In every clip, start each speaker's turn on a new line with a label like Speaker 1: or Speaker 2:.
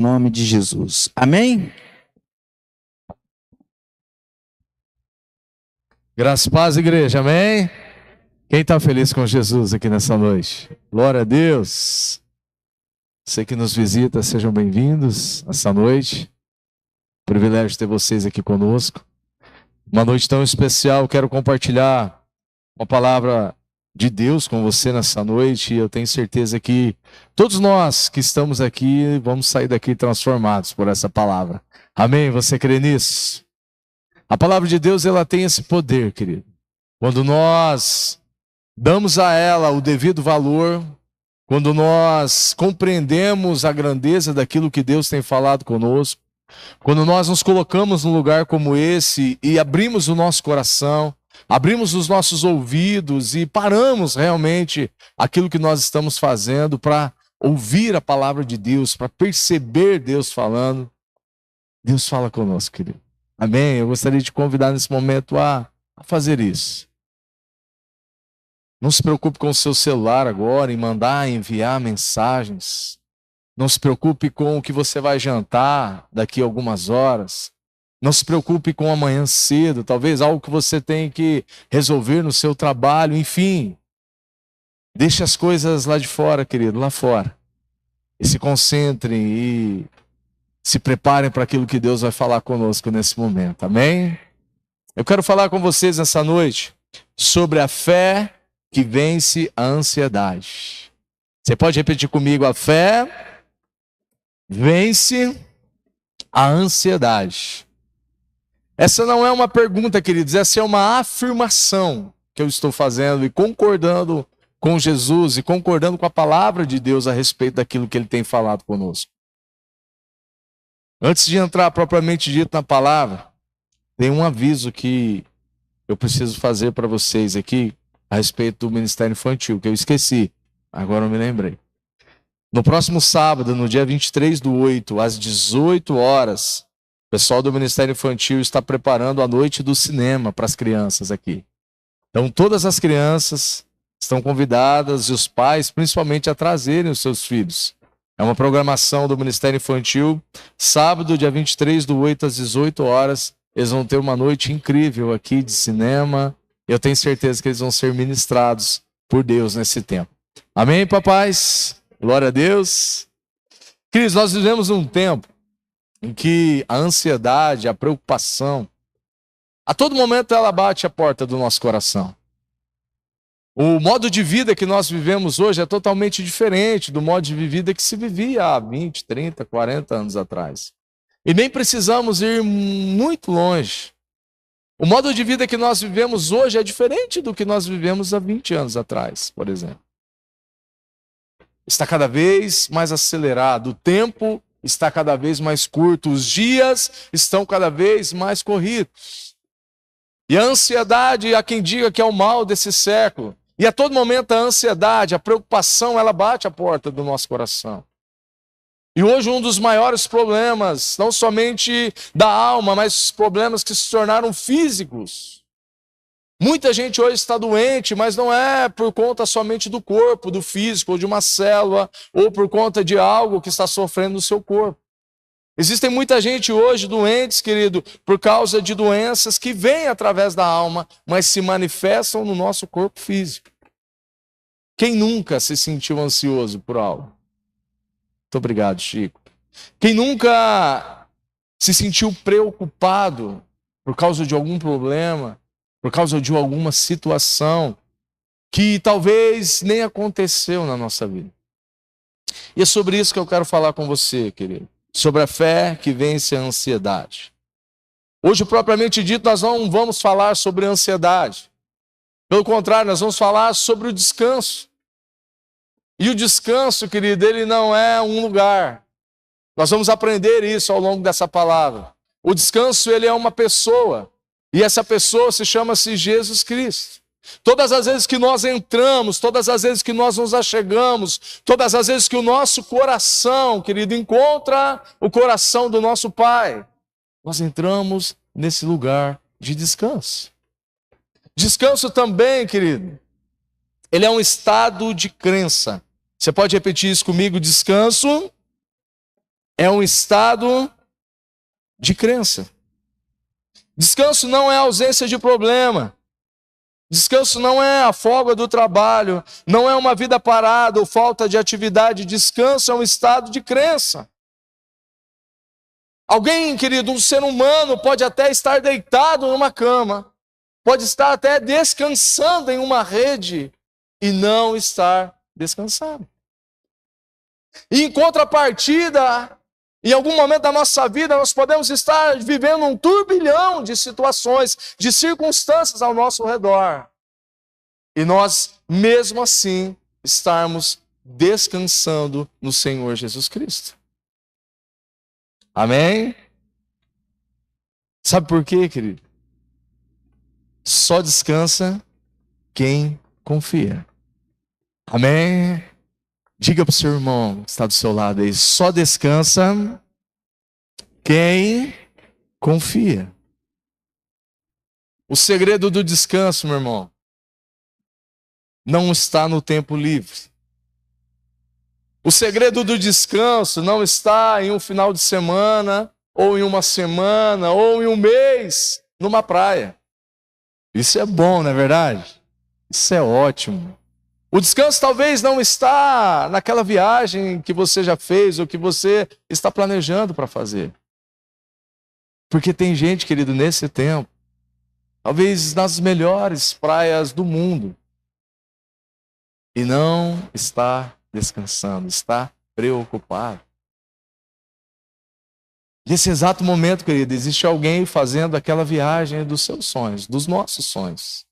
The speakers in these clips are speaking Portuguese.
Speaker 1: Em nome de Jesus. Amém?
Speaker 2: Graças e paz, igreja, amém? Quem está feliz com Jesus aqui nessa noite? Glória a Deus! Você que nos visita, sejam bem-vindos essa noite. Privilégio ter vocês aqui conosco. Uma noite tão especial, quero compartilhar uma palavra de Deus com você nessa noite. E eu tenho certeza que todos nós que estamos aqui vamos sair daqui transformados por essa palavra. Amém? Você crê nisso? A palavra de Deus, ela tem esse poder, querido. Quando nós damos a ela o devido valor, quando nós compreendemos a grandeza daquilo que Deus tem falado conosco, quando nós nos colocamos num lugar como esse e abrimos o nosso coração, abrimos os nossos ouvidos e paramos realmente aquilo que nós estamos fazendo para ouvir a palavra de Deus, para perceber Deus falando, Deus fala conosco, querido. Amém? Eu gostaria de te convidar nesse momento a fazer isso. Não se preocupe com o seu celular agora em mandar, enviar mensagens. Não se preocupe com o que você vai jantar daqui a algumas horas. Não se preocupe com amanhã cedo, talvez algo que você tem que resolver no seu trabalho, enfim. Deixe as coisas lá de fora, querido, lá fora. E se concentrem e se preparem para aquilo que Deus vai falar conosco nesse momento, amém? Eu quero falar com vocês nessa noite sobre a fé que vence a ansiedade. Você pode repetir comigo? A fé vence a ansiedade. Essa não é uma pergunta, queridos, essa é uma afirmação que eu estou fazendo e concordando com Jesus e concordando com a palavra de Deus a respeito daquilo que Ele tem falado conosco. Antes de entrar propriamente dito na palavra, tem um aviso que eu preciso fazer para vocês aqui a respeito do Ministério Infantil, que eu esqueci, agora eu me lembrei. No próximo sábado, no dia 23/8, às 18 horas, o pessoal do Ministério Infantil está preparando a noite do cinema para as crianças aqui. Então todas as crianças estão convidadas e os pais, principalmente, a trazerem os seus filhos. É uma programação do Ministério Infantil. Sábado, dia 23/8, às 18 horas, eles vão ter uma noite incrível aqui de cinema. Eu tenho certeza que eles vão ser ministrados por Deus nesse tempo. Amém, papais? Glória a Deus. Queridos, nós vivemos um tempo em que a ansiedade, a preocupação, a todo momento ela bate a porta do nosso coração. O modo de vida que nós vivemos hoje é totalmente diferente do modo de vida que se vivia há 20, 30, 40 anos atrás. E nem precisamos ir muito longe. O modo de vida que nós vivemos hoje é diferente do que nós vivemos há 20 anos atrás, por exemplo. Está cada vez mais acelerado, o tempo está cada vez mais curto, os dias estão cada vez mais corridos. E a ansiedade, há quem diga que é o mal desse século. E a todo momento a ansiedade, a preocupação, ela bate a porta do nosso coração. E hoje um dos maiores problemas, não somente da alma, mas problemas que se tornaram físicos. Muita gente hoje está doente, mas não é por conta somente do corpo, do físico, ou de uma célula, ou por conta de algo que está sofrendo no seu corpo. Existem muita gente hoje doentes, querido, por causa de doenças que vêm através da alma, mas se manifestam no nosso corpo físico. Quem nunca se sentiu ansioso por algo? Muito obrigado, Chico. Quem nunca se sentiu preocupado por causa de algum problema, por causa de alguma situação que talvez nem aconteceu na nossa vida? E é sobre isso que eu quero falar com você, querido. Sobre a fé que vence a ansiedade. Hoje, propriamente dito, nós não vamos falar sobre ansiedade. Pelo contrário, nós vamos falar sobre o descanso. E o descanso, querido, ele não é um lugar. Nós vamos aprender isso ao longo dessa palavra. O descanso, ele é uma pessoa. E essa pessoa se chama-se Jesus Cristo. Todas as vezes que nós entramos, todas as vezes que nós nos achegamos, todas as vezes que o nosso coração, querido, encontra o coração do nosso Pai, nós entramos nesse lugar de descanso. Descanso também, querido, ele é um estado de crença. Você pode repetir isso comigo? Descanso é um estado de crença. Descanso não é ausência de problema. Descanso não é a folga do trabalho, não é uma vida parada ou falta de atividade. Descanso é um estado de crença. Alguém, querido, um ser humano pode até estar deitado numa cama, pode estar até descansando em uma rede e não estar descansado. E em contrapartida, em algum momento da nossa vida, nós podemos estar vivendo um turbilhão de situações, de circunstâncias ao nosso redor. E nós, mesmo assim, estarmos descansando no Senhor Jesus Cristo. Amém? Sabe por quê, querido? Só descansa quem confia. Amém? Diga para o seu irmão que está do seu lado aí, só descansa quem confia. O segredo do descanso, meu irmão, não está no tempo livre. O segredo do descanso não está em um final de semana, ou em uma semana, ou em um mês, numa praia. Isso é bom, não é verdade? Isso é ótimo. O descanso talvez não está naquela viagem que você já fez ou que você está planejando para fazer. Porque tem gente, querido, nesse tempo, talvez nas melhores praias do mundo, e não está descansando, está preocupado. Nesse exato momento, querido, existe alguém fazendo aquela viagem dos seus sonhos, dos nossos sonhos.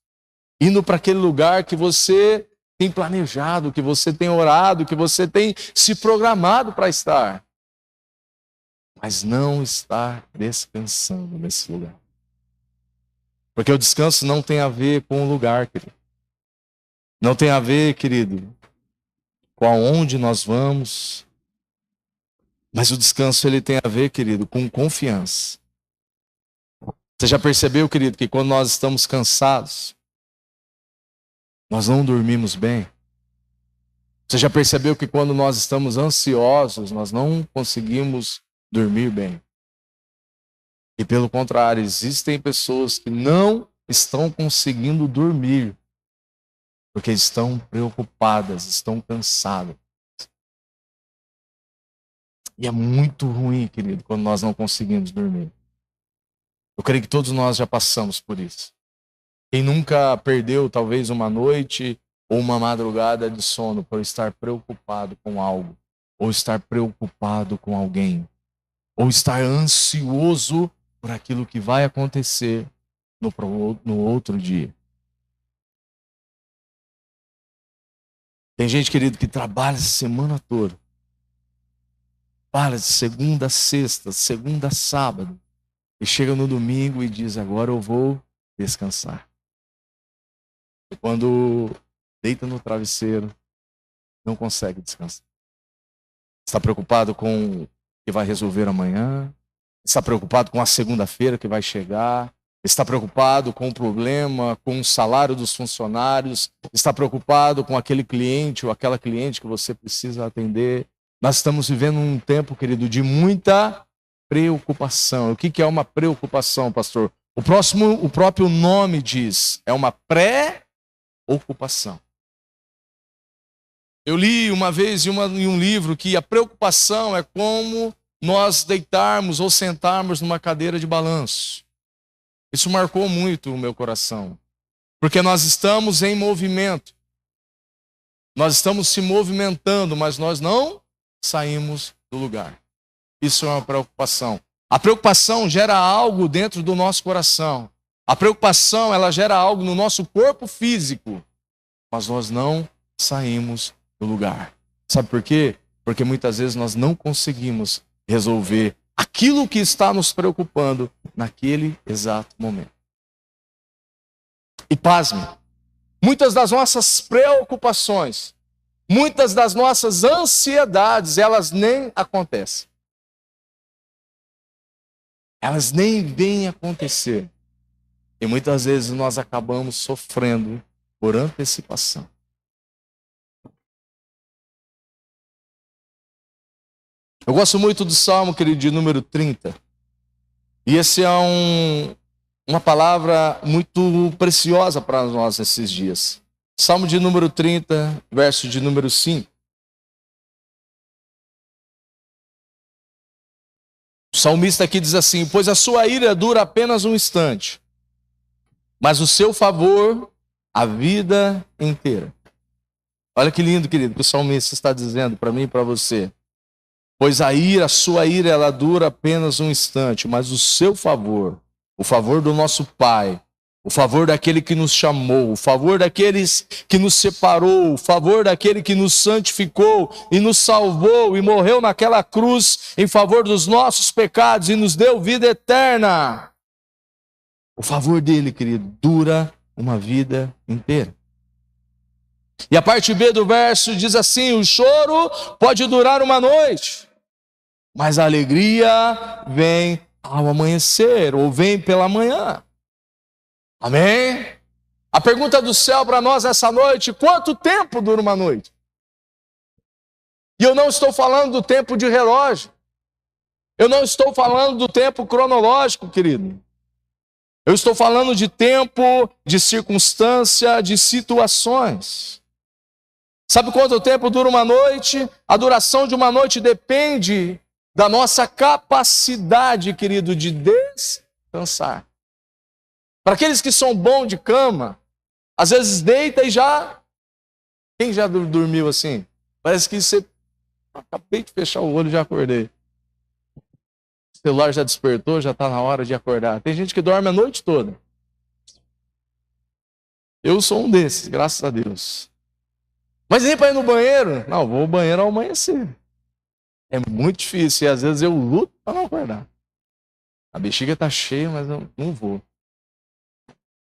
Speaker 2: Indo para aquele lugar que você tem planejado, que você tem orado, que você tem se programado para estar. Mas não está descansando nesse lugar. Porque o descanso não tem a ver com o lugar, querido. Não tem a ver, querido, com aonde nós vamos. Mas o descanso ele tem a ver, querido, com confiança. Você já percebeu, querido, que quando nós estamos cansados, nós não dormimos bem? Você já percebeu que quando nós estamos ansiosos, nós não conseguimos dormir bem? E pelo contrário, existem pessoas que não estão conseguindo dormir porque estão preocupadas, estão cansadas. E é muito ruim, querido, quando nós não conseguimos dormir. Eu creio que todos nós já passamos por isso. Quem nunca perdeu, talvez, uma noite ou uma madrugada de sono por estar preocupado com algo, ou estar preocupado com alguém, ou estar ansioso por aquilo que vai acontecer no outro dia. Tem gente, querido, que trabalha a semana toda. Trabalha de segunda a sexta, segunda a sábado. E chega no domingo e diz, agora eu vou descansar. E quando deita no travesseiro, não consegue descansar. Está preocupado com o que vai resolver amanhã. Está preocupado com a segunda-feira que vai chegar. Está preocupado com o problema, com o salário dos funcionários. Está preocupado com aquele cliente ou aquela cliente que você precisa atender. Nós estamos vivendo um tempo, querido, de muita preocupação. O que é uma preocupação, pastor? O próprio nome diz, é uma pré-ocupação. Eu li uma vez em um livro que a preocupação é como nós deitarmos ou sentarmos numa cadeira de balanço. Isso marcou muito o meu coração. Porque nós estamos em movimento. Nós estamos se movimentando, mas nós não saímos do lugar. Isso é uma preocupação. A preocupação gera algo dentro do nosso coração. A preocupação, ela gera algo no nosso corpo físico. Mas nós não saímos do lugar. Sabe por quê? Porque muitas vezes nós não conseguimos resolver aquilo que está nos preocupando naquele exato momento. E pasme, muitas das nossas preocupações, muitas das nossas ansiedades, elas nem acontecem. Elas nem vêm acontecer. E muitas vezes nós acabamos sofrendo por antecipação. Eu gosto muito do Salmo, querido, de número 30. E esse é uma palavra muito preciosa para nós nesses dias. Salmo de número 30, verso de número 5. O salmista aqui diz assim: pois a sua ira dura apenas um instante, mas o seu favor a vida inteira. Olha que lindo, querido, que o salmista está dizendo para mim e para você. Pois a sua ira, ela dura apenas um instante, mas o seu favor, o favor do nosso Pai, o favor daquele que nos chamou, o favor daqueles que nos separou, o favor daquele que nos santificou e nos salvou e morreu naquela cruz em favor dos nossos pecados e nos deu vida eterna. O favor dele, querido, dura uma vida inteira. E a parte B do verso diz assim: o choro pode durar uma noite, mas a alegria vem ao amanhecer, ou vem pela manhã. Amém? A pergunta do céu para nós essa noite: quanto tempo dura uma noite? E eu não estou falando do tempo de relógio. Eu não estou falando do tempo cronológico, querido. Eu estou falando de tempo, de circunstância, de situações. Sabe quanto tempo dura uma noite? A duração de uma noite depende da nossa capacidade, querido, de descansar. Para aqueles que são bons de cama, às vezes deita e já... Quem já dormiu assim? Parece que você... Acabei de fechar o olho e já acordei. O celular já despertou, já está na hora de acordar. Tem gente que dorme a noite toda. Eu sou um desses, graças a Deus. Mas nem para ir no banheiro? Não, vou ao banheiro ao amanhecer. É muito difícil e às vezes eu luto para não acordar. A bexiga está cheia, mas eu não vou.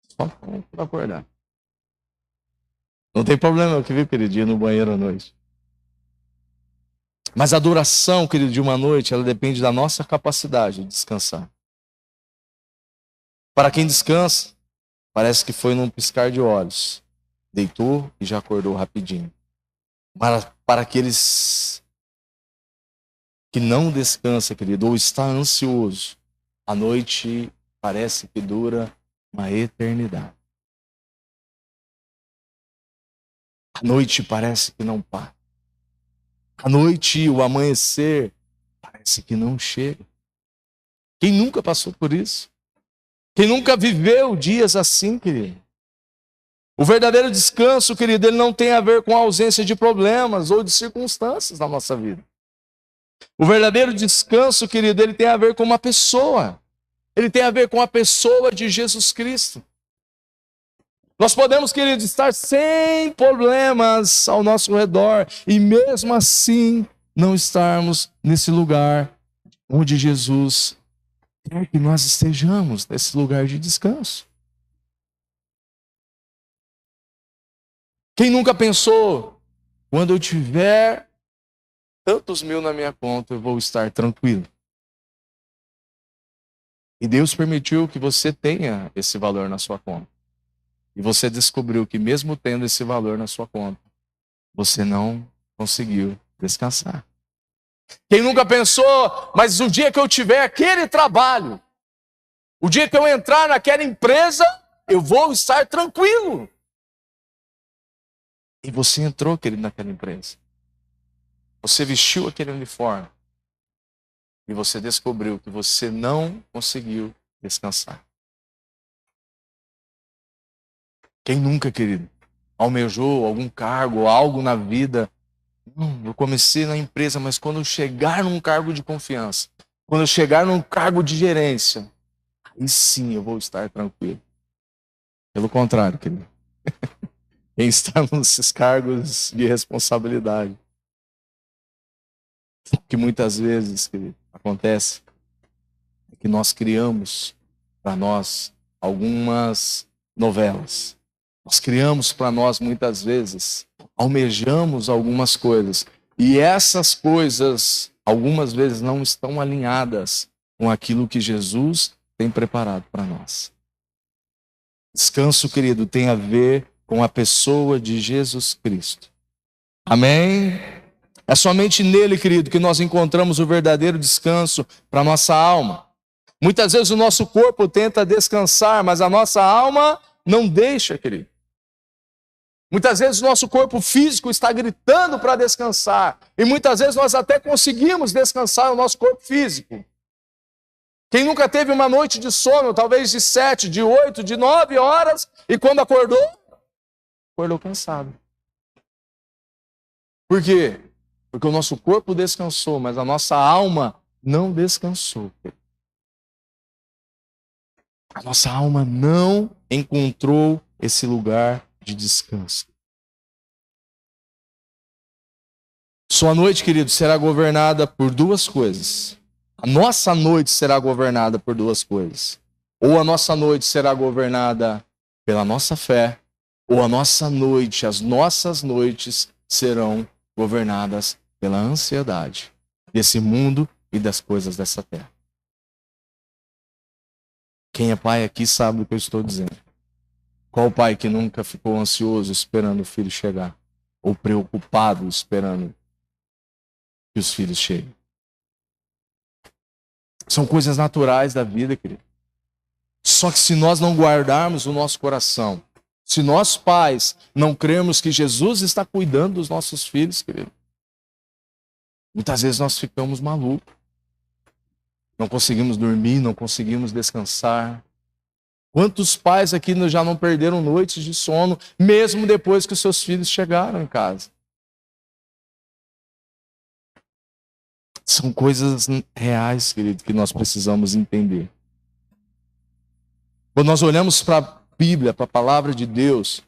Speaker 2: Só para acordar. Não tem problema eu que vi, querido, ir no banheiro à noite. Mas a duração, querido, de uma noite, ela depende da nossa capacidade de descansar. Para quem descansa, parece que foi num piscar de olhos. Deitou e já acordou rapidinho. Para aqueles que não descansam, querido, ou está ansioso, a noite parece que dura uma eternidade. A noite parece que não para. A noite, o amanhecer, parece que não chega. Quem nunca passou por isso? Quem nunca viveu dias assim, querido? O verdadeiro descanso, querido, ele não tem a ver com a ausência de problemas ou de circunstâncias na nossa vida. O verdadeiro descanso, querido, ele tem a ver com uma pessoa. Ele tem a ver com a pessoa de Jesus Cristo. Nós podemos, querido, estar sem problemas ao nosso redor e mesmo assim não estarmos nesse lugar onde Jesus quer que nós estejamos, nesse lugar de descanso. Quem nunca pensou, quando eu tiver tantos mil na minha conta, eu vou estar tranquilo? E Deus permitiu que você tenha esse valor na sua conta. E você descobriu que mesmo tendo esse valor na sua conta, você não conseguiu descansar. Quem nunca pensou, mas o dia que eu tiver aquele trabalho, o dia que eu entrar naquela empresa, eu vou estar tranquilo. E você entrou, querido, naquela empresa. Você vestiu aquele uniforme. E você descobriu que você não conseguiu descansar. Quem nunca, querido, almejou algum cargo, algo na vida? Eu comecei na empresa, mas quando eu chegar num cargo de confiança, quando eu chegar num cargo de gerência, aí sim eu vou estar tranquilo. Pelo contrário, querido. Quem está nesses cargos de responsabilidade, o que muitas vezes, querido, acontece é que nós criamos para nós algumas novelas. Nós criamos para nós muitas vezes, almejamos algumas coisas. E essas coisas, algumas vezes, não estão alinhadas com aquilo que Jesus tem preparado para nós. Descanso, querido, tem a ver com a pessoa de Jesus Cristo. Amém? É somente nele, querido, que nós encontramos o verdadeiro descanso para a nossa alma. Muitas vezes o nosso corpo tenta descansar, mas a nossa alma não deixa, querido. Muitas vezes o nosso corpo físico está gritando para descansar. E muitas vezes nós até conseguimos descansar no nosso corpo físico. Quem nunca teve uma noite de sono, talvez de 7, de 8, de 9 horas, e quando acordou cansado. Por quê? Porque o nosso corpo descansou, mas a nossa alma não descansou. A nossa alma não encontrou esse lugar de descanso. Sua noite, querido, será governada por duas coisas. A nossa noite será governada por duas coisas. Ou a nossa noite será governada pela nossa fé, ou a nossa noite, as nossas noites serão governadas pela ansiedade desse mundo e das coisas dessa terra. Quem é pai aqui sabe o que eu estou dizendo. Qual pai que nunca ficou ansioso esperando o filho chegar? Ou preocupado esperando que os filhos cheguem? São coisas naturais da vida, querido. Só que se nós não guardarmos o nosso coração, se nós pais não crermos que Jesus está cuidando dos nossos filhos, querido, muitas vezes nós ficamos malucos. Não conseguimos dormir, não conseguimos descansar. Quantos pais aqui já não perderam noites de sono, mesmo depois que os seus filhos chegaram em casa? São coisas reais, querido, que nós precisamos entender. Quando nós olhamos para a Bíblia, para a palavra de Deus,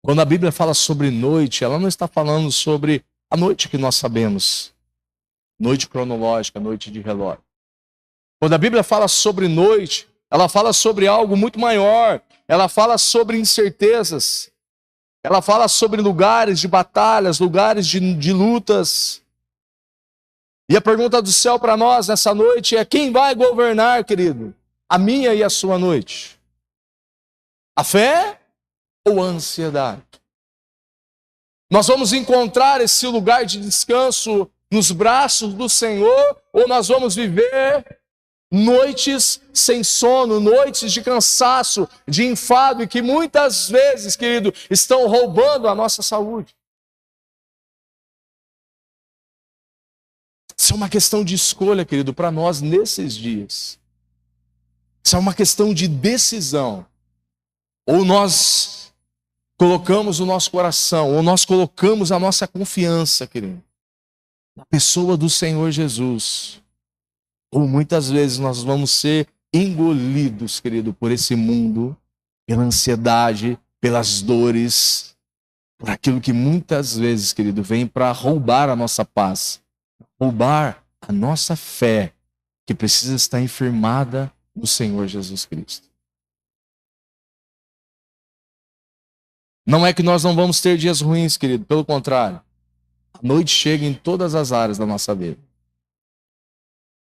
Speaker 2: quando a Bíblia fala sobre noite, ela não está falando sobre a noite que nós sabemos. Noite cronológica, noite de relógio. Quando a Bíblia fala sobre noite, ela fala sobre algo muito maior. Ela fala sobre incertezas. Ela fala sobre lugares de batalhas, lugares de lutas. E a pergunta do céu para nós nessa noite é: quem vai governar, querido? A minha e a sua noite? A fé ou a ansiedade? Nós vamos encontrar esse lugar de descanso nos braços do Senhor, ou nós vamos viver noites sem sono, noites de cansaço, de enfado, e que muitas vezes, querido, estão roubando a nossa saúde? Isso é uma questão de escolha, querido, para nós nesses dias. Isso é uma questão de decisão. Ou nós colocamos o nosso coração, ou nós colocamos a nossa confiança, querido, na pessoa do Senhor Jesus. Ou muitas vezes nós vamos ser engolidos, querido, por esse mundo, pela ansiedade, pelas dores, por aquilo que muitas vezes, querido, vem para roubar a nossa paz, roubar a nossa fé, que precisa estar firmada no Senhor Jesus Cristo. Não é que nós não vamos ter dias ruins, querido, pelo contrário. A noite chega em todas as áreas da nossa vida.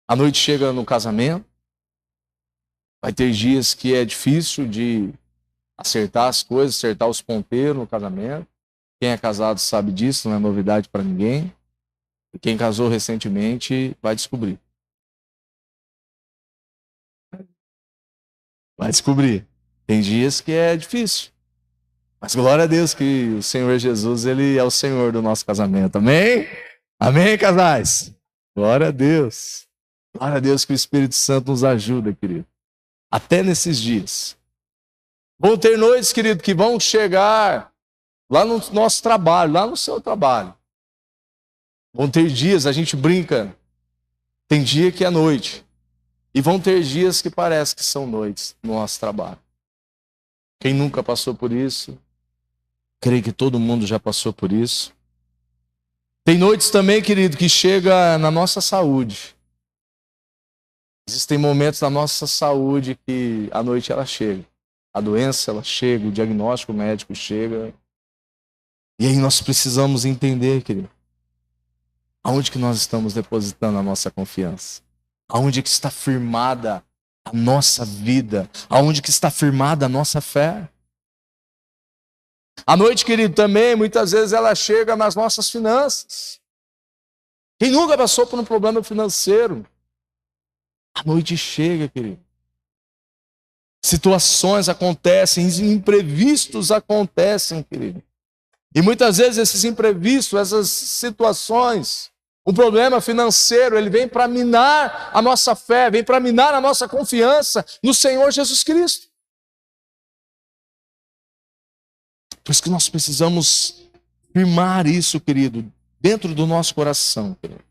Speaker 2: A noite chega no casamento. Vai ter dias que é difícil de acertar as coisas, acertar os ponteiros no casamento. Quem é casado sabe disso, não é novidade para ninguém. E quem casou recentemente vai descobrir. Vai descobrir. Tem dias que é difícil. Mas glória a Deus que o Senhor Jesus, Ele é o Senhor do nosso casamento. Amém? Amém, casais? Glória a Deus. Glória a Deus que o Espírito Santo nos ajuda, querido. Até nesses dias. Vão ter noites, querido, que vão chegar lá no nosso trabalho, lá no seu trabalho. Vão ter dias, a gente brinca, tem dia que é noite. E vão ter dias que parece que são noites no nosso trabalho. Quem nunca passou por isso? Creio que todo mundo já passou por isso. Tem noites também, querido, que chega na nossa saúde. Existem momentos da nossa saúde que a noite ela chega. A doença ela chega, o diagnóstico médico chega. E aí nós precisamos entender, querido, aonde que nós estamos depositando a nossa confiança? Aonde que está firmada a nossa vida? Aonde que está firmada a nossa fé? A noite, querido, também, muitas vezes ela chega nas nossas finanças. Quem nunca passou por um problema financeiro? A noite chega, querido. Situações acontecem, imprevistos acontecem, querido. E muitas vezes esses imprevistos, essas situações, o problema financeiro, ele vem para minar a nossa fé, vem para minar a nossa confiança no Senhor Jesus Cristo. Por isso que nós precisamos firmar isso, querido, dentro do nosso coração, querido.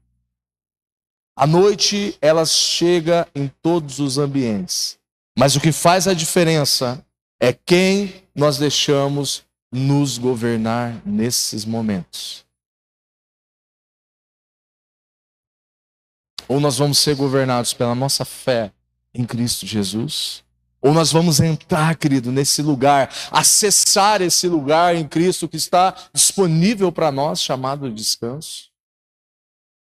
Speaker 2: A noite, ela chega em todos os ambientes. Mas o que faz a diferença é quem nós deixamos nos governar nesses momentos. Ou nós vamos ser governados pela nossa fé em Cristo Jesus, ou nós vamos entrar, querido, nesse lugar, acessar esse lugar em Cristo que está disponível para nós, chamado de descanso.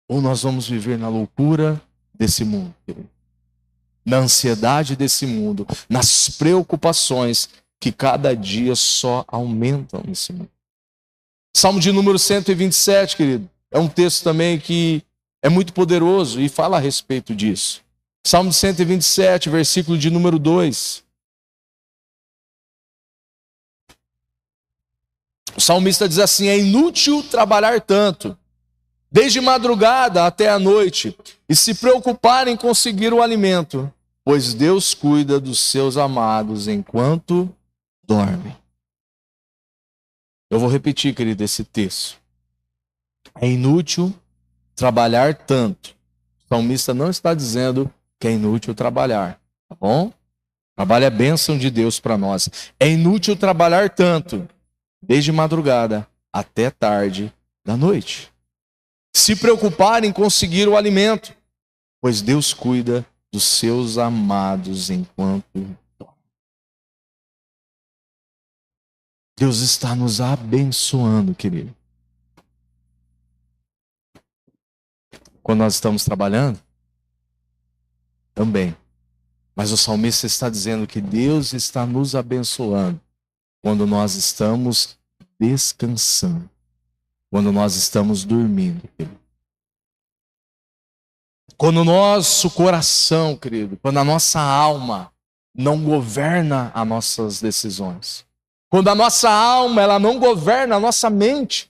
Speaker 2: Ou nós vamos viver na loucura desse mundo, querido. Na ansiedade desse mundo, nas preocupações que cada dia só aumentam nesse mundo. Salmo de número 127, querido, é um texto também que é muito poderoso e fala a respeito disso. Salmo 127, versículo de número 2. O salmista diz assim: é inútil trabalhar tanto, desde madrugada até a noite, e se preocupar em conseguir o alimento, pois Deus cuida dos seus amados enquanto dormem. Eu vou repetir, querido, esse texto. É inútil trabalhar tanto. O salmista não está dizendo que é inútil trabalhar, tá bom? Trabalho é bênção de Deus para nós. É inútil trabalhar tanto, desde madrugada até tarde da noite. Se preocupar em conseguir o alimento, pois Deus cuida dos seus amados enquanto dormem. Deus está nos abençoando, querido. Quando nós estamos trabalhando, também. Mas o salmista está dizendo que Deus está nos abençoando quando nós estamos descansando, quando nós estamos dormindo, querido. Quando o nosso coração, querido, quando a nossa alma não governa as nossas decisões. Quando a nossa alma, ela não governa a nossa mente.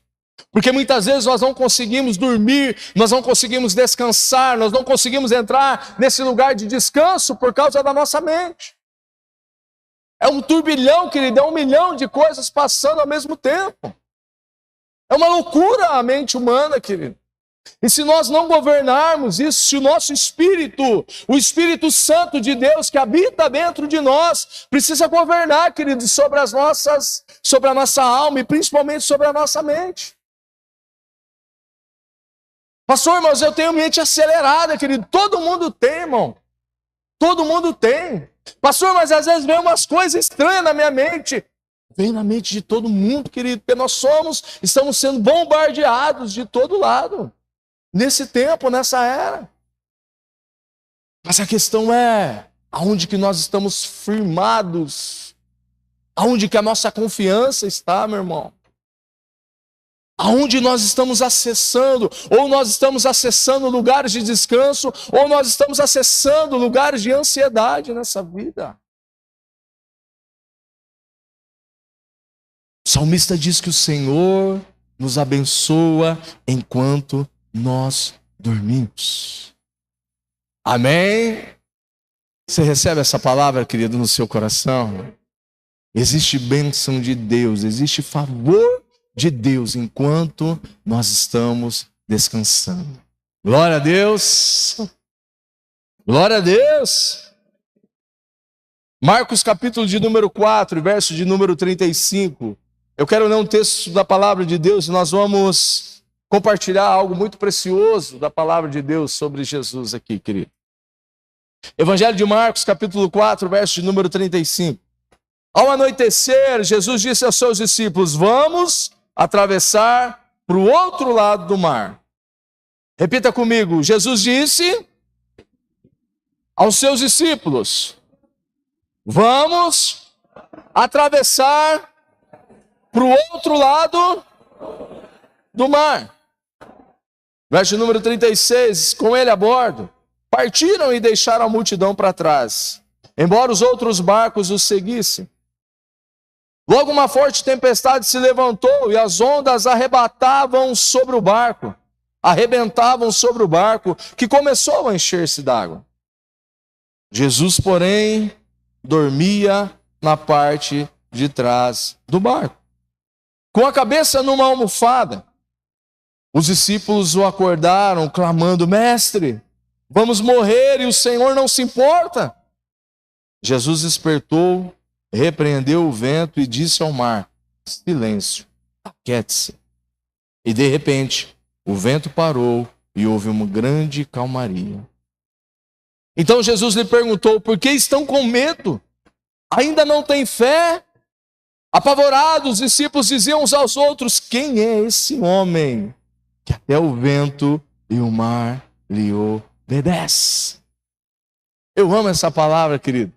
Speaker 2: Porque muitas vezes nós não conseguimos dormir, nós não conseguimos descansar, nós não conseguimos entrar nesse lugar de descanso por causa da nossa mente. É um turbilhão, querido, é 1 milhão de coisas passando ao mesmo tempo. É uma loucura a mente humana, querido. E se nós não governarmos isso, se o nosso espírito, o Espírito Santo de Deus que habita dentro de nós, precisa governar, querido, sobre a nossa alma e principalmente sobre a nossa mente. Pastor, irmãos, eu tenho mente acelerada, querido. Todo mundo tem, irmão. Todo mundo tem. Pastor, mas às vezes vem umas coisas estranhas na minha mente. Vem na mente de todo mundo, querido, porque nós estamos sendo bombardeados de todo lado. Nesse tempo, nessa era. Mas a questão é, aonde que nós estamos firmados? Aonde que a nossa confiança está, meu irmão? Aonde nós estamos acessando? Ou nós estamos acessando lugares de descanso, ou nós estamos acessando lugares de ansiedade nessa vida. O salmista diz que o Senhor nos abençoa enquanto nós dormimos. Amém? Você recebe essa palavra, querido, no seu coração? Existe bênção de Deus, existe favor de Deus enquanto nós estamos descansando. Glória a Deus! Glória a Deus! Marcos capítulo de número 4, verso de número 35. Eu quero ler um texto da palavra de Deus e nós vamos compartilhar algo muito precioso da palavra de Deus sobre Jesus aqui, querido. Evangelho de Marcos, capítulo 4, verso de número 35. Ao anoitecer, Jesus disse aos seus discípulos: vamos atravessar para o outro lado do mar. Repita comigo. Jesus disse aos seus discípulos: vamos atravessar para o outro lado do mar. Verso número 36, com ele a bordo, partiram e deixaram a multidão para trás, embora os outros barcos os seguissem. Logo uma forte tempestade se levantou e as ondas arrebentavam sobre o barco, que começou a encher-se d'água. Jesus, porém, dormia na parte de trás do barco, com a cabeça numa almofada. Os discípulos o acordaram, clamando: Mestre, vamos morrer e o Senhor não se importa. Jesus despertou, repreendeu o vento e disse ao mar: Silêncio, aquiete-se. E de repente, o vento parou e houve uma grande calmaria. Então Jesus lhe perguntou: Por que estão com medo? Ainda não têm fé? Apavorados, os discípulos diziam uns aos outros: Quem é esse homem que até o vento e o mar lhe obedece? Eu amo essa palavra, querido.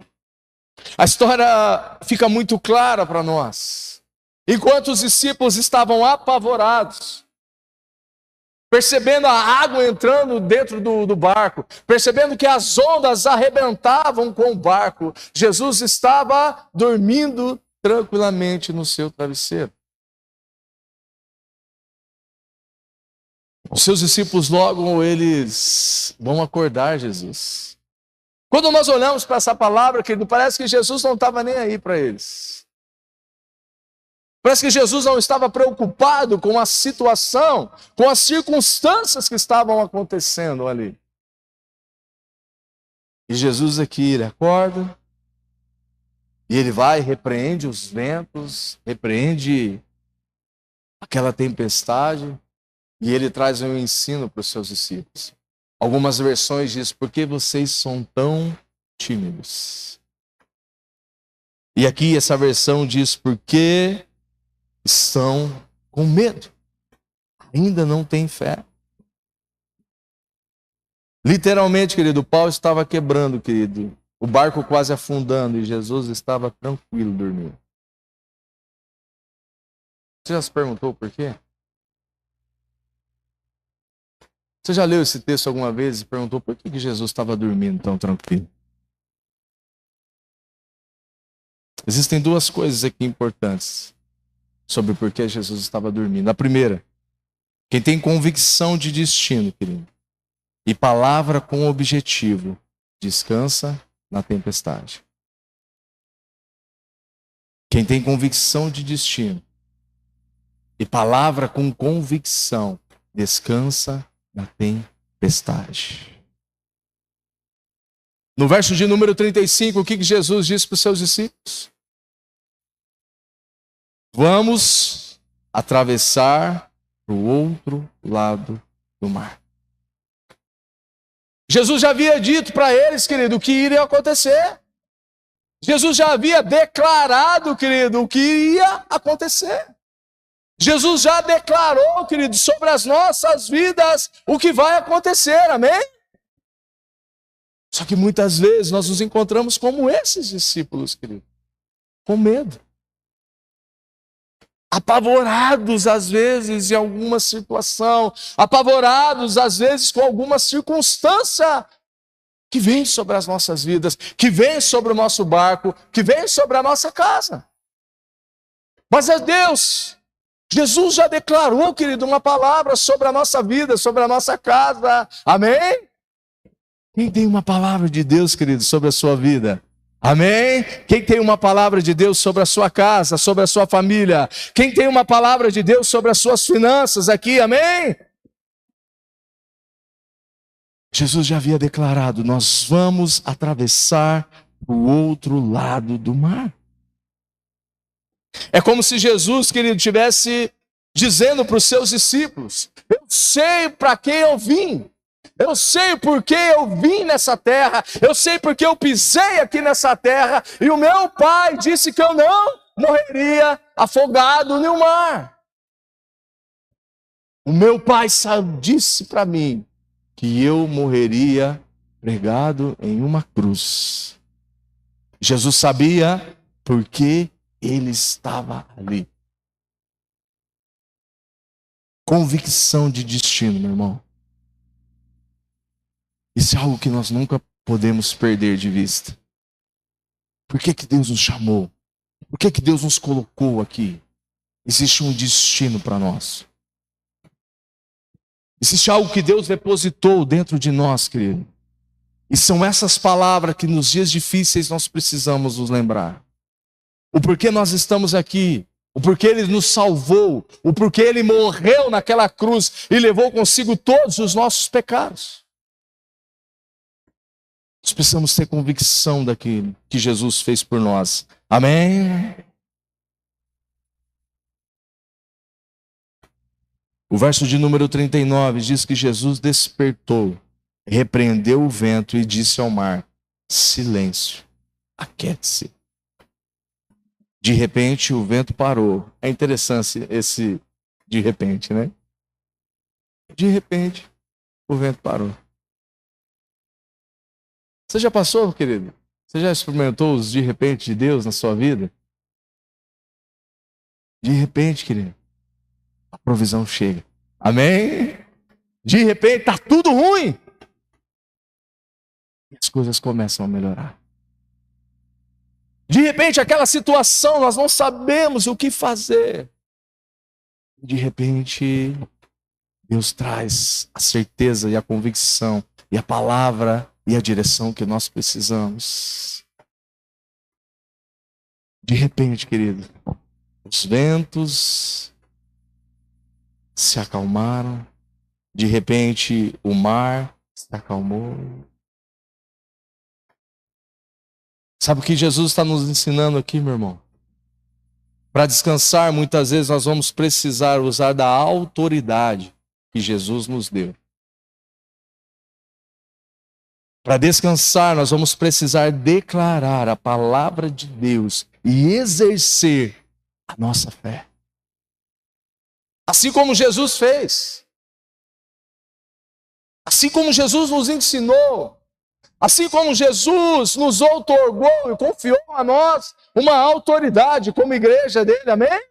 Speaker 2: A história fica muito clara para nós. Enquanto os discípulos estavam apavorados, percebendo a água entrando dentro do barco, percebendo que as ondas arrebentavam com o barco, Jesus estava dormindo tranquilamente no seu travesseiro. Os seus discípulos logo eles vão acordar Jesus. Quando nós olhamos para essa palavra, querido, parece que Jesus não estava nem aí para eles. Parece que Jesus não estava preocupado com a situação, com as circunstâncias que estavam acontecendo ali. E Jesus aqui, ele acorda, e ele vai, repreende os ventos, repreende aquela tempestade, e ele traz um ensino para os seus discípulos. Algumas versões dizem: por que vocês são tão tímidos? E aqui essa versão diz: por que estão com medo? Ainda não têm fé. Literalmente, querido, o pau estava quebrando, querido. O barco quase afundando e Jesus estava tranquilo dormindo. Você já se perguntou por quê? Você já leu esse texto alguma vez e perguntou por que Jesus estava dormindo tão tranquilo? Existem duas coisas aqui importantes sobre por que Jesus estava dormindo. A primeira, quem tem convicção de destino, querido, e palavra com objetivo, descansa na tempestade. Quem tem convicção de destino e palavra com convicção, descansa na tempestade. No verso de número 35, o que Jesus disse para os seus discípulos? Vamos atravessar para o outro lado do mar. Jesus já havia dito para eles, querido, o que iria acontecer. Jesus já havia declarado, querido, o que iria acontecer. Jesus já declarou, querido, sobre as nossas vidas o que vai acontecer, amém? Só que muitas vezes nós nos encontramos como esses discípulos, querido, com medo. Apavorados às vezes em alguma situação, apavorados às vezes com alguma circunstância que vem sobre as nossas vidas, que vem sobre o nosso barco, que vem sobre a nossa casa. Mas é Deus, Jesus já declarou, querido, uma palavra sobre a nossa vida, sobre a nossa casa, amém? Quem tem uma palavra de Deus, querido, sobre a sua vida? Amém? Quem tem uma palavra de Deus sobre a sua casa, sobre a sua família? Quem tem uma palavra de Deus sobre as suas finanças aqui? Amém? Jesus já havia declarado: nós vamos atravessar o outro lado do mar. É como se Jesus, querido, estivesse dizendo para os seus discípulos: eu sei para quem eu vim. Eu sei porque eu vim nessa terra, eu sei porque eu pisei aqui nessa terra, e o meu pai disse que eu não morreria afogado no mar. O meu pai disse para mim que eu morreria pregado em uma cruz. Jesus sabia porque ele estava ali. Convicção de destino, meu irmão. Isso é algo que nós nunca podemos perder de vista. Por que que Deus nos chamou? Por que que Deus nos colocou aqui? Existe um destino para nós. Existe algo que Deus depositou dentro de nós, querido. E são essas palavras que nos dias difíceis nós precisamos nos lembrar. O porquê nós estamos aqui. O porquê Ele nos salvou. O porquê Ele morreu naquela cruz e levou consigo todos os nossos pecados. Nós precisamos ter convicção daquilo que Jesus fez por nós. Amém? O verso de número 39 diz que Jesus despertou, repreendeu o vento e disse ao mar: silêncio, aquiete-se. De repente o vento parou. É interessante esse de repente, né? De repente o vento parou. Você já passou, querido? Você já experimentou os de repente de Deus na sua vida? De repente, querido, a provisão chega. Amém? De repente está tudo ruim. E as coisas começam a melhorar. De repente aquela situação nós não sabemos o que fazer. De repente Deus traz a certeza e a convicção e a palavra e a direção que nós precisamos. De repente, querido, os ventos se acalmaram. De repente, o mar se acalmou. Sabe o que Jesus está nos ensinando aqui, meu irmão? Para descansar, muitas vezes nós vamos precisar usar da autoridade que Jesus nos deu. Para descansar, nós vamos precisar declarar a palavra de Deus e exercer a nossa fé. Assim como Jesus fez. Assim como Jesus nos ensinou. Assim como Jesus nos outorgou e confiou a nós uma autoridade como igreja dele, amém?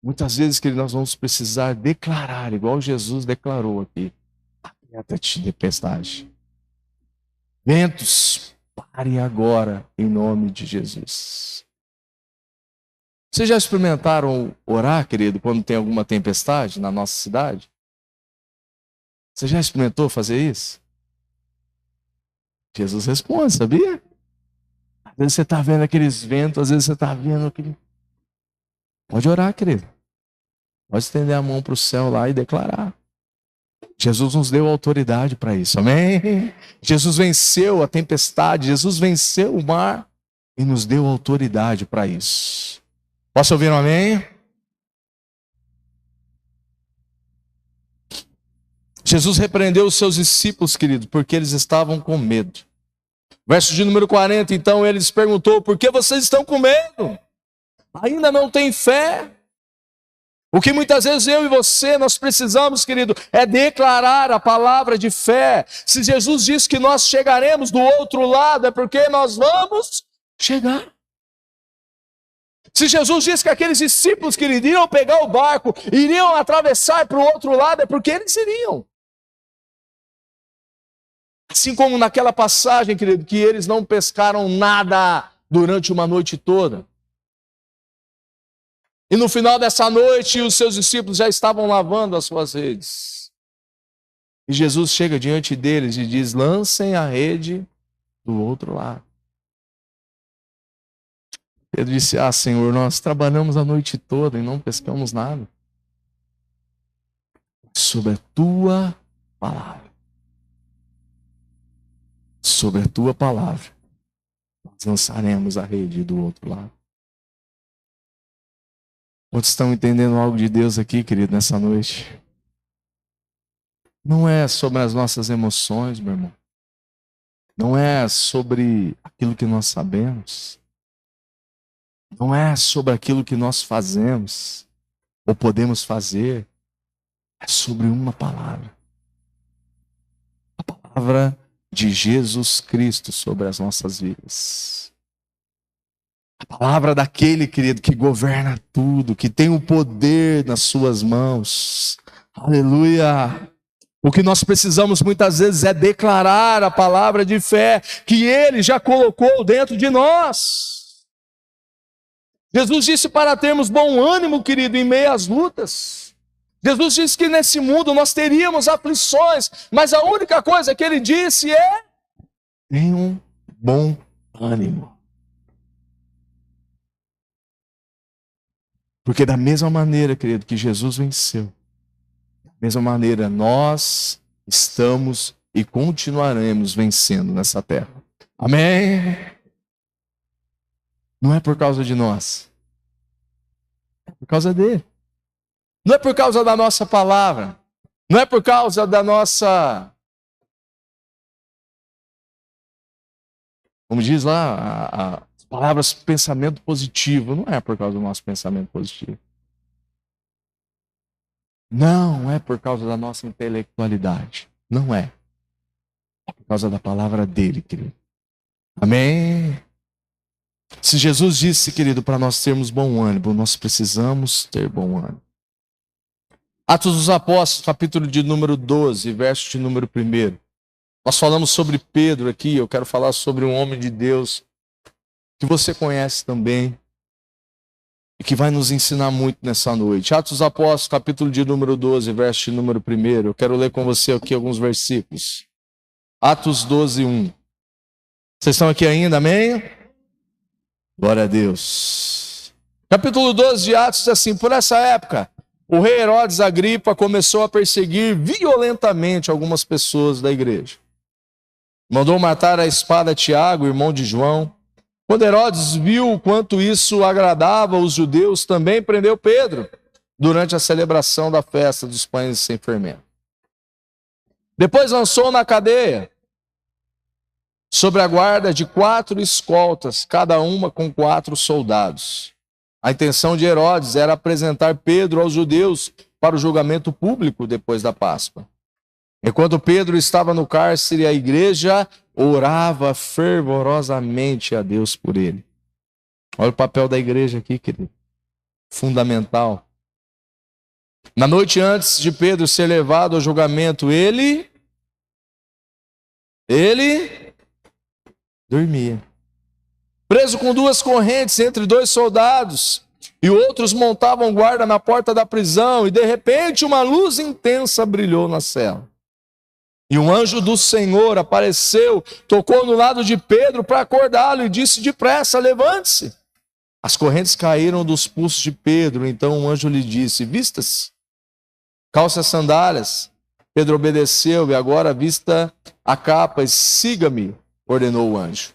Speaker 2: Muitas vezes que nós vamos precisar declarar, igual Jesus declarou aqui: aquieta-te, tempestade. Ventos, parem agora, em nome de Jesus. Vocês já experimentaram orar, querido, quando tem alguma tempestade na nossa cidade? Você já experimentou fazer isso? Jesus responde, sabia? Às vezes você está vendo aqueles ventos, às vezes você está vendo aquele... Pode orar, querido. Pode estender a mão para o céu lá e declarar. Jesus nos deu autoridade para isso, amém? Jesus venceu a tempestade, Jesus venceu o mar e nos deu autoridade para isso. Posso ouvir um amém? Jesus repreendeu os seus discípulos, querido, porque eles estavam com medo. Verso de número 40, então ele lhes perguntou: por que vocês estão com medo? Ainda não têm fé? O que muitas vezes eu e você, nós precisamos, querido, é declarar a palavra de fé. Se Jesus disse que nós chegaremos do outro lado, é porque nós vamos chegar. Se Jesus disse que aqueles discípulos que iriam pegar o barco, iriam atravessar para o outro lado, é porque eles iriam. Assim como naquela passagem, querido, que eles não pescaram nada durante uma noite toda. E no final dessa noite, os seus discípulos já estavam lavando as suas redes. E Jesus chega diante deles e diz: lancem a rede do outro lado. Pedro disse: ah, Senhor, nós trabalhamos a noite toda e não pescamos nada. Sobre a tua palavra. Sobre a tua palavra, nós lançaremos a rede do outro lado. Quantos estão entendendo algo de Deus aqui, querido, nessa noite? Não é sobre as nossas emoções, meu irmão. Não é sobre aquilo que nós sabemos. Não é sobre aquilo que nós fazemos ou podemos fazer. É sobre uma palavra. A palavra de Jesus Cristo sobre as nossas vidas. A palavra daquele, querido, que governa tudo, que tem o poder nas suas mãos. Aleluia! O que nós precisamos muitas vezes é declarar a palavra de fé que Ele já colocou dentro de nós. Jesus disse para termos bom ânimo, querido, em meio às lutas. Jesus disse que nesse mundo nós teríamos aflições, mas a única coisa que Ele disse é: tenham bom ânimo. Porque da mesma maneira, querido, que Jesus venceu, da mesma maneira nós estamos e continuaremos vencendo nessa terra. Amém? Não é por causa de nós, é por causa dele. Não é por causa da nossa palavra, não é por causa da nossa, como diz lá, as palavras pensamento positivo, não é por causa do nosso pensamento positivo. Não é por causa da nossa intelectualidade. Não é. É por causa da palavra dele, querido. Amém? Se Jesus disse, querido, para nós termos bom ânimo, nós precisamos ter bom ânimo. Atos dos Apóstolos, capítulo de número 12, verso de número 1. Nós falamos sobre Pedro aqui, eu quero falar sobre um homem de Deus que você conhece também e que vai nos ensinar muito nessa noite. Atos dos Apóstolos, capítulo de número 12, verso de número 1. Eu quero ler com você aqui alguns versículos. Atos 12, 1. Vocês estão aqui ainda, amém? Glória a Deus. Capítulo 12 de Atos diz assim: por essa época, o rei Herodes Agripa começou a perseguir violentamente algumas pessoas da igreja. Mandou matar a espada Tiago, irmão de João. Quando Herodes viu quanto isso agradava os judeus, também prendeu Pedro durante a celebração da festa dos pães sem fermento. Depois lançou na cadeia, sob a guarda de 4 escoltas, cada uma com 4 soldados. A intenção de Herodes era apresentar Pedro aos judeus para o julgamento público depois da Páscoa. Enquanto Pedro estava no cárcere, a igreja orava fervorosamente a Deus por ele. Olha o papel da igreja aqui, querido. Fundamental. Na noite antes de Pedro ser levado ao julgamento, ele dormia. Preso com 2 correntes entre 2 soldados, e outros montavam guarda na porta da prisão, e de repente uma luz intensa brilhou na cela. E um anjo do Senhor apareceu, tocou no lado de Pedro para acordá-lo e disse: depressa, levante-se. As correntes caíram dos pulsos de Pedro, então o anjo lhe disse: vista-se, calce as sandálias. Pedro obedeceu e agora vista a capa e siga-me, ordenou o anjo.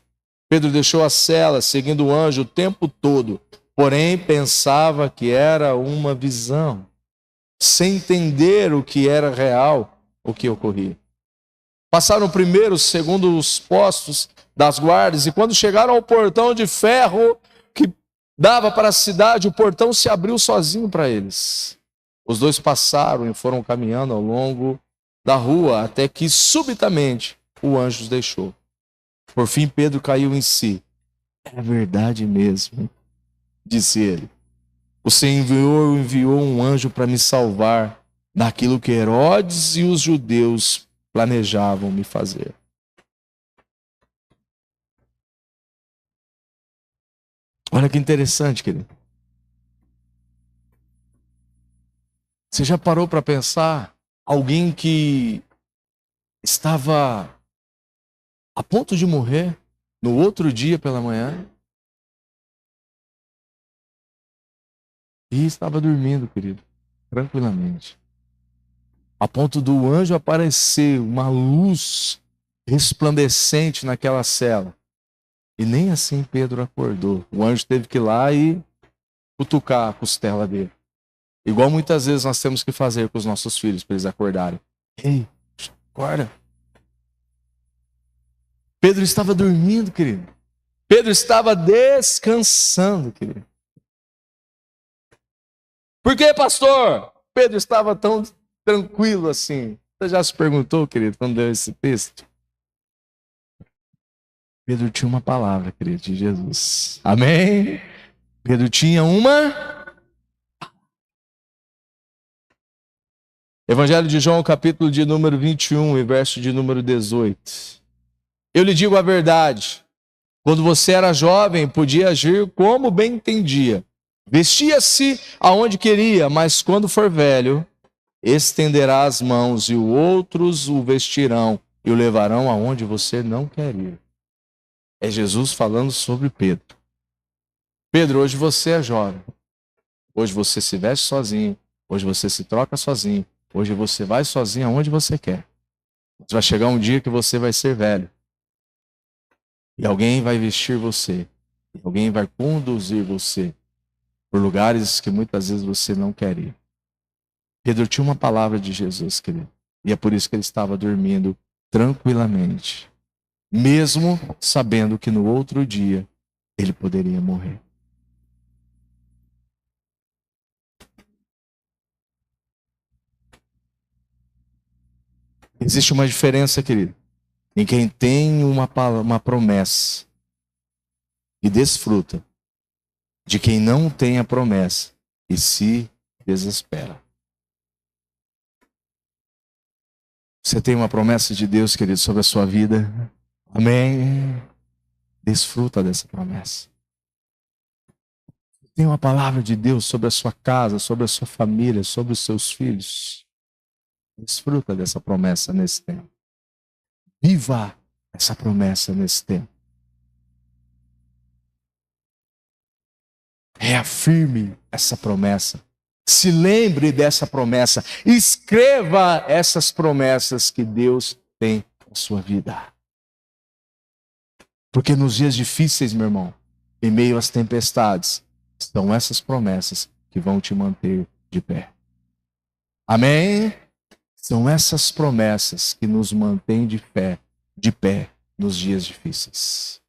Speaker 2: Pedro deixou a cela, seguindo o anjo o tempo todo, porém pensava que era uma visão, sem entender o que era real, o que ocorria. Passaram primeiro, segundo os postos das guardas, e quando chegaram ao portão de ferro que dava para a cidade, o portão se abriu sozinho para eles. Os 2 passaram e foram caminhando ao longo da rua, até que subitamente o anjo os deixou. Por fim, Pedro caiu em si. É verdade mesmo, disse ele. O Senhor enviou um anjo para me salvar daquilo que Herodes e os judeus planejavam me fazer. Olha que interessante, querido. Você já parou para pensar? Alguém que estava a ponto de morrer no outro dia pela manhã e estava dormindo, querido, tranquilamente. A ponto do anjo aparecer, uma luz resplandecente naquela cela. E nem assim Pedro acordou. O anjo teve que ir lá e cutucar a costela dele. Igual muitas vezes nós temos que fazer com os nossos filhos para eles acordarem. Ei, acorda. Pedro estava dormindo, querido. Pedro estava descansando, querido. Por que, pastor? Pedro estava tão tranquilo assim. Você já se perguntou, querido, quando deu esse texto? Pedro tinha uma palavra, querido, de Jesus. Amém? Pedro tinha uma... Evangelho de João, capítulo de número 21 e verso de número 18. Eu lhe digo a verdade. Quando você era jovem, podia agir como bem entendia. Vestia-se aonde queria, mas quando for velho, estenderá as mãos e outros o vestirão e o levarão aonde você não quer ir. É Jesus falando sobre Pedro. Pedro, hoje você é jovem. Hoje você se veste sozinho. Hoje você se troca sozinho. Hoje você vai sozinho aonde você quer. Mas vai chegar um dia que você vai ser velho. E alguém vai vestir você. E alguém vai conduzir você por lugares que muitas vezes você não quer ir. Pedro tinha uma palavra de Jesus, querido. E é por isso que ele estava dormindo tranquilamente. Mesmo sabendo que no outro dia ele poderia morrer. Existe uma diferença, querido, em quem tem uma promessa e desfruta, de quem não tem a promessa e se desespera. Você tem uma promessa de Deus, querido, sobre a sua vida? Amém? Desfruta dessa promessa. Tem uma palavra de Deus sobre a sua casa, sobre a sua família, sobre os seus filhos. Desfruta dessa promessa nesse tempo. Viva essa promessa nesse tempo. Reafirme essa promessa. Se lembre dessa promessa. Escreva essas promessas que Deus tem na sua vida. Porque nos dias difíceis, meu irmão, em meio às tempestades, são essas promessas que vão te manter de pé. Amém? São essas promessas que nos mantêm de pé nos dias difíceis.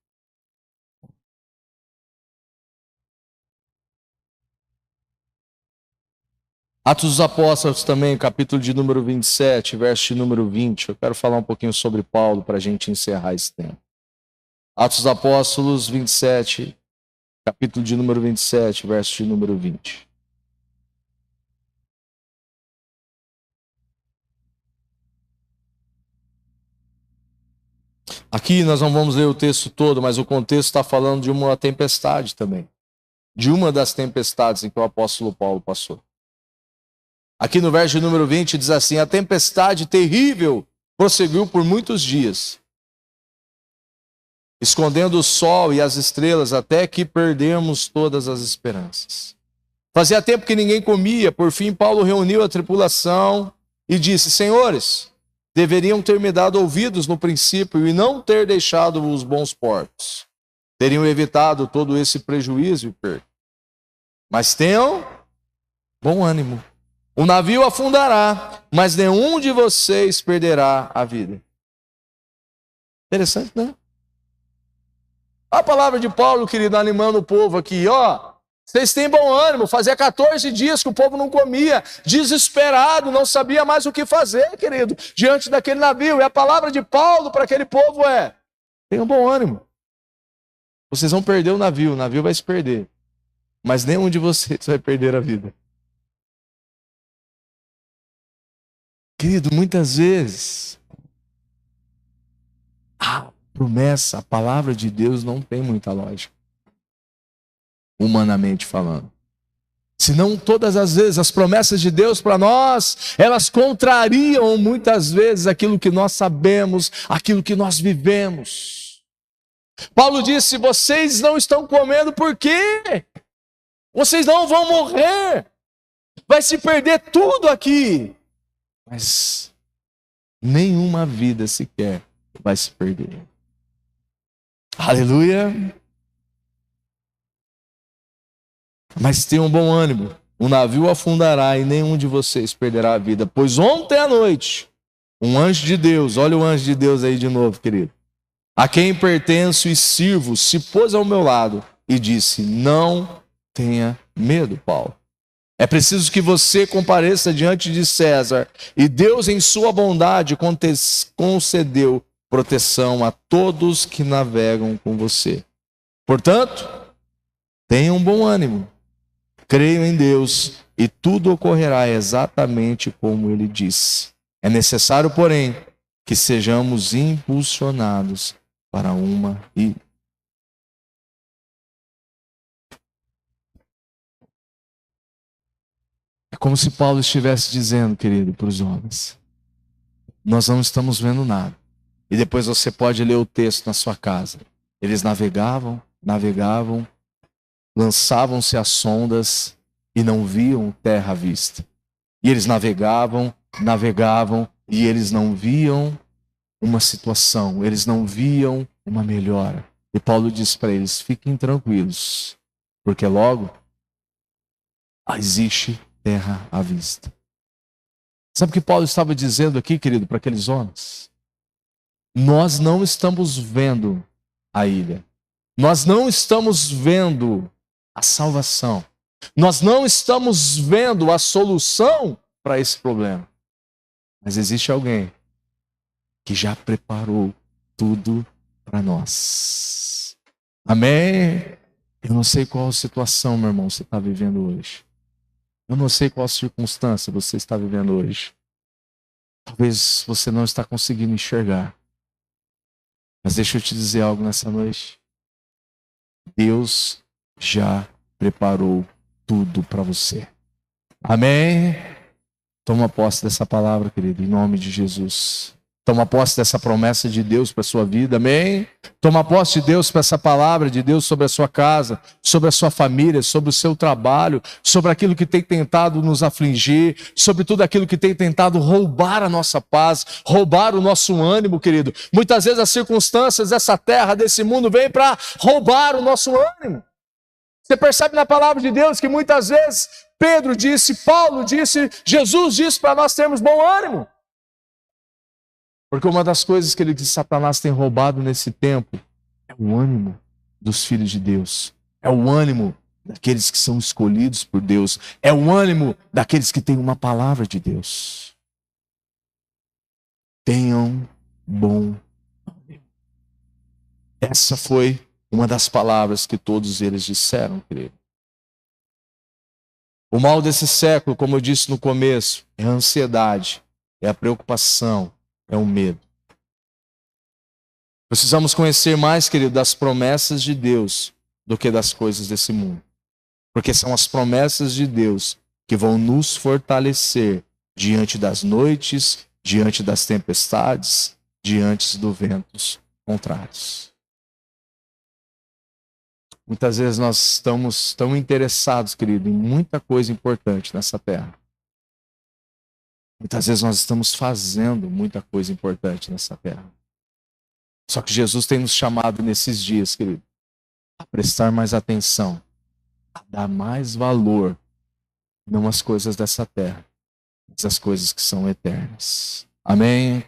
Speaker 2: Atos dos Apóstolos também, capítulo de número 27, verso de número 20. Eu quero falar um pouquinho sobre Paulo para a gente encerrar esse tempo. Atos dos Apóstolos 27, capítulo de número 27, verso de número 20. Aqui nós não vamos ler o texto todo, mas o contexto está falando de uma tempestade também. De uma das tempestades em que o apóstolo Paulo passou. Aqui no verso de número 20 diz assim: a tempestade terrível prosseguiu por muitos dias, escondendo o sol e as estrelas até que perdemos todas as esperanças. Fazia tempo que ninguém comia, por fim Paulo reuniu a tripulação e disse: senhores, deveriam ter me dado ouvidos no princípio e não ter deixado os bons portos. Teriam evitado todo esse prejuízo e perda. Mas tenham bom ânimo. O navio afundará, mas nenhum de vocês perderá a vida. Interessante, né? A palavra de Paulo, querido, animando o povo aqui, ó. Vocês têm bom ânimo. Fazia 14 dias que o povo não comia, desesperado, não sabia mais o que fazer, querido, diante daquele navio. E a palavra de Paulo para aquele povo é: tenham bom ânimo. Vocês vão perder o navio vai se perder. Mas nenhum de vocês vai perder a vida. Querido, muitas vezes a promessa, a palavra de Deus não tem muita lógica, humanamente falando. Senão, todas as vezes, as promessas de Deus para nós, elas contrariam muitas vezes aquilo que nós sabemos, aquilo que nós vivemos. Paulo disse: vocês não estão comendo por quê? Vocês não vão morrer. Vai se perder tudo aqui. Mas nenhuma vida sequer vai se perder. Aleluia! Mas tenham bom ânimo. O navio afundará e nenhum de vocês perderá a vida. Pois ontem à noite, um anjo de Deus, olha o anjo de Deus aí de novo, querido, a quem pertenço e sirvo, se pôs ao meu lado e disse: não tenha medo, Paulo. É preciso que você compareça diante de César, e Deus, em sua bondade, concedeu proteção a todos que navegam com você. Portanto, tenham bom ânimo, creiam em Deus e tudo ocorrerá exatamente como Ele disse. É necessário, porém, que sejamos impulsionados para uma e é como se Paulo estivesse dizendo, querido, para os homens: nós não estamos vendo nada. E depois você pode ler o texto na sua casa. Eles navegavam, lançavam-se às sondas e não viam terra à vista. E eles navegavam, e eles não viam uma situação, eles não viam uma melhora. E Paulo diz para eles: fiquem tranquilos, porque logo existe terra à vista. Sabe o que Paulo estava dizendo aqui, querido, para aqueles homens? Nós não estamos vendo a ilha. Nós não estamos vendo a salvação. Nós não estamos vendo a solução para esse problema. Mas existe alguém que já preparou tudo para nós. Amém? Eu não sei qual situação, meu irmão, você está vivendo hoje. Eu não sei qual circunstância você está vivendo hoje. Talvez você não está conseguindo enxergar. Mas deixa eu te dizer algo nessa noite. Deus já preparou tudo para você. Amém? Toma posse dessa palavra, querido, em nome de Jesus. Toma posse dessa promessa de Deus para a sua vida, amém? Toma posse de Deus para essa palavra de Deus sobre a sua casa, sobre a sua família, sobre o seu trabalho, sobre aquilo que tem tentado nos afligir, sobre tudo aquilo que tem tentado roubar a nossa paz, roubar o nosso ânimo, querido. Muitas vezes as circunstâncias dessa terra, desse mundo, vêm para roubar o nosso ânimo. Você percebe na palavra de Deus que muitas vezes Pedro disse, Paulo disse, Jesus disse para nós termos bom ânimo. Porque uma das coisas que Satanás tem roubado nesse tempo é o ânimo dos filhos de Deus. É o ânimo daqueles que são escolhidos por Deus. É o ânimo daqueles que têm uma palavra de Deus. Tenham bom ânimo. Essa foi uma das palavras que todos eles disseram, querido. O mal desse século, como eu disse no começo, é a ansiedade, é a preocupação, é o medo. Precisamos conhecer mais, querido, das promessas de Deus do que das coisas desse mundo. Porque são as promessas de Deus que vão nos fortalecer diante das noites, diante das tempestades, diante dos ventos contrários. Muitas vezes nós estamos tão interessados, querido, em muita coisa importante nessa terra. Muitas vezes nós estamos fazendo muita coisa importante nessa terra. Só que Jesus tem nos chamado nesses dias, querido, a prestar mais atenção, a dar mais valor, não às coisas dessa terra, mas às coisas que são eternas. Amém?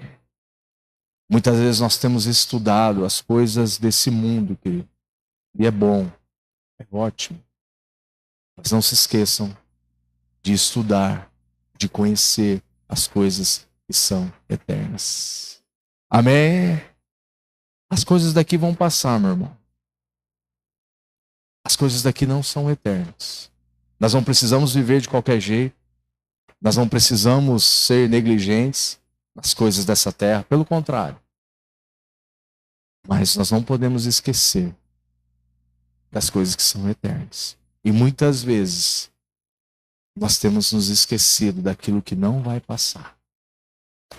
Speaker 2: Muitas vezes nós temos estudado as coisas desse mundo, querido, e é bom, é ótimo. Mas não se esqueçam de estudar, de conhecer as coisas que são eternas. Amém? As coisas daqui vão passar, meu irmão. As coisas daqui não são eternas. Nós não precisamos viver de qualquer jeito. Nós não precisamos ser negligentes nas coisas dessa terra. Pelo contrário. Mas nós não podemos esquecer das coisas que são eternas. E muitas vezes nós temos nos esquecido daquilo que não vai passar.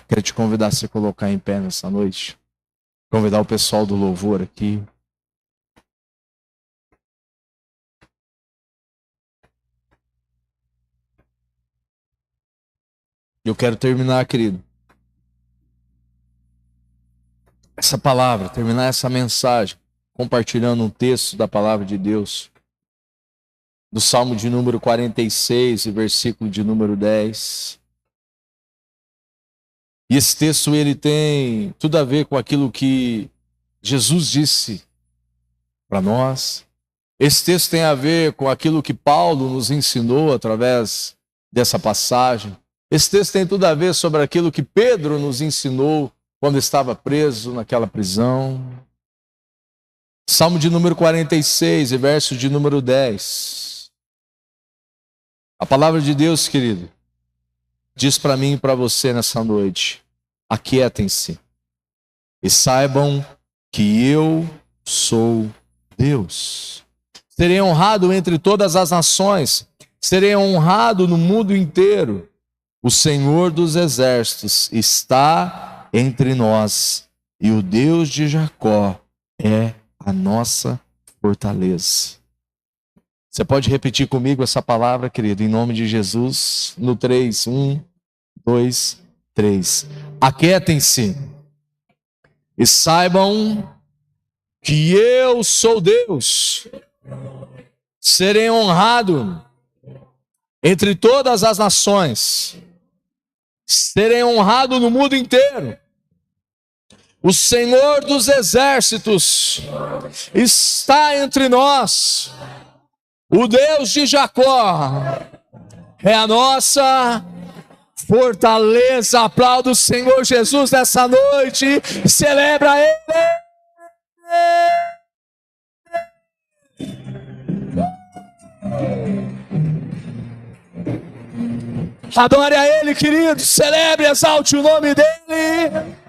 Speaker 2: Quero te convidar a se colocar em pé nessa noite. Convidar o pessoal do louvor aqui. Eu quero terminar, querido, essa palavra, terminar essa mensagem, compartilhando um texto da palavra de Deus, do Salmo de número 46 e versículo de número 10. E esse texto ele tem tudo a ver com aquilo que Jesus disse para nós. Esse texto tem a ver com aquilo que Paulo nos ensinou através dessa passagem. Esse texto tem tudo a ver sobre aquilo que Pedro nos ensinou quando estava preso naquela prisão. Salmo de número 46, e verso de número 10. A palavra de Deus, querido, diz para mim e para você nessa noite: aquietem-se e saibam que eu sou Deus. Serei honrado entre todas as nações, serei honrado no mundo inteiro. O Senhor dos exércitos está entre nós, e o Deus de Jacó é a nossa fortaleza. Você pode repetir comigo essa palavra, querido, em nome de Jesus, no 3, 1, 2, 3. Aquietem-se e saibam que eu sou Deus. Serei honrado entre todas as nações, serei honrado no mundo inteiro. O Senhor dos exércitos está entre nós. O Deus de Jacó é a nossa fortaleza. Aplauda o Senhor Jesus nessa noite. Celebra Ele. Adore a Ele, querido. Celebre, exalte o nome dEle.